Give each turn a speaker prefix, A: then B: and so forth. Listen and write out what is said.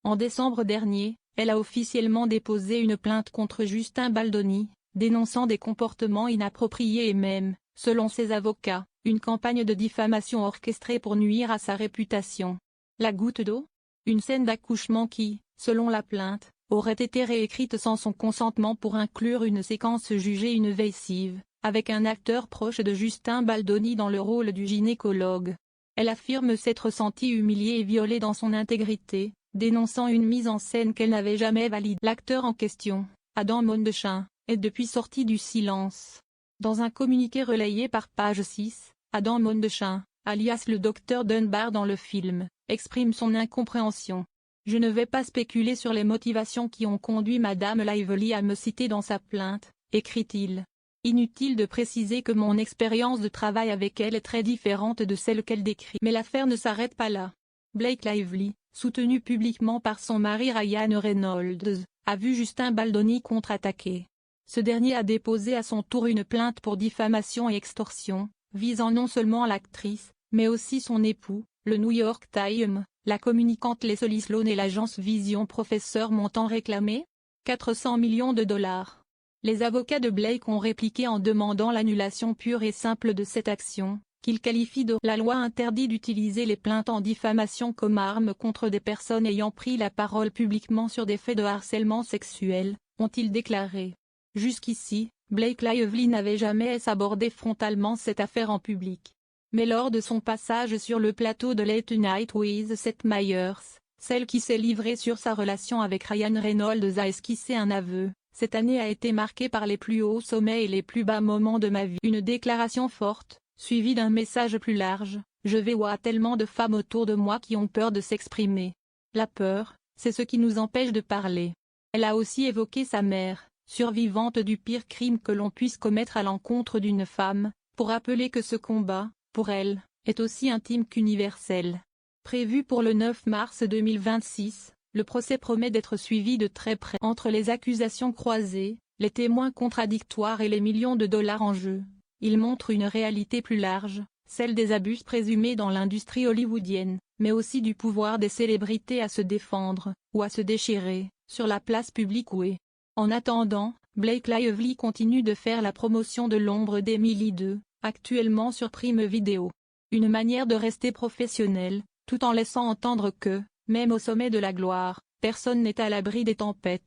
A: En décembre dernier, elle a officiellement déposé une plainte contre Justin Baldoni, dénonçant des comportements inappropriés et même, selon ses avocats, une campagne de diffamation orchestrée pour nuire à sa réputation. La goutte d'eau? Une scène d'accouchement qui, selon la plainte, aurait été réécrite sans son consentement pour inclure une séquence jugée invasive, avec un acteur proche de Justin Baldoni dans le rôle du gynécologue. Elle affirme s'être sentie humiliée et violée dans son intégrité, dénonçant une mise en scène qu'elle n'avait jamais validée. L'acteur en question, Adam Mondeschain, est depuis sorti du silence. Dans un communiqué relayé par Page 6, Adam Mondeschain, alias le Dr Dunbar dans le film, exprime son incompréhension. « Je ne vais pas spéculer sur les motivations qui ont conduit Madame Lively à me citer dans sa plainte », écrit-il. Inutile de préciser que mon expérience de travail avec elle est très différente de celle qu'elle décrit. Mais l'affaire ne s'arrête pas là. Blake Lively, soutenu publiquement par son mari Ryan Reynolds, a vu Justin Baldoni contre-attaquer. Ce dernier a déposé à son tour une plainte pour diffamation et extorsion, visant non seulement l'actrice, mais aussi son époux, le New York Times, la communicante Leslie Sloan et l'agence Vision Professeur montant réclamé 400 millions de dollars. Les avocats de Blake ont répliqué en demandant l'annulation pure et simple de cette action, qu'ils qualifient de « la loi interdit d'utiliser les plaintes en diffamation comme arme contre des personnes ayant pris la parole publiquement sur des faits de harcèlement sexuel », ont-ils déclaré. Jusqu'ici, Blake Lively n'avait jamais abordé frontalement cette affaire en public. Mais lors de son passage sur le plateau de Late Night with Seth Meyers, celle qui s'est livrée sur sa relation avec Ryan Reynolds a esquissé un aveu. Cette année a été marquée par les plus hauts sommets et les plus bas moments de ma vie. Une déclaration forte, suivie d'un message plus large. Je vois tellement de femmes autour de moi qui ont peur de s'exprimer. La peur, c'est ce qui nous empêche de parler. Elle a aussi évoqué sa mère, survivante du pire crime que l'on puisse commettre à l'encontre d'une femme, pour rappeler que ce combat, pour elle, est aussi intime qu'universel. Prévu pour le 9 mars 2026, le procès promet d'être suivi de très près. Entre les accusations croisées, les témoins contradictoires et les millions de dollars en jeu, il montre une réalité plus large, celle des abus présumés dans l'industrie hollywoodienne, mais aussi du pouvoir des célébrités à se défendre, ou à se déchirer, sur la place publique ou est. En attendant, Blake Lively continue de faire la promotion de L'ombre d'Emily 2, actuellement sur Prime Video. Une manière de rester professionnel, tout en laissant entendre que, même au sommet de la gloire, personne n'est à l'abri des tempêtes.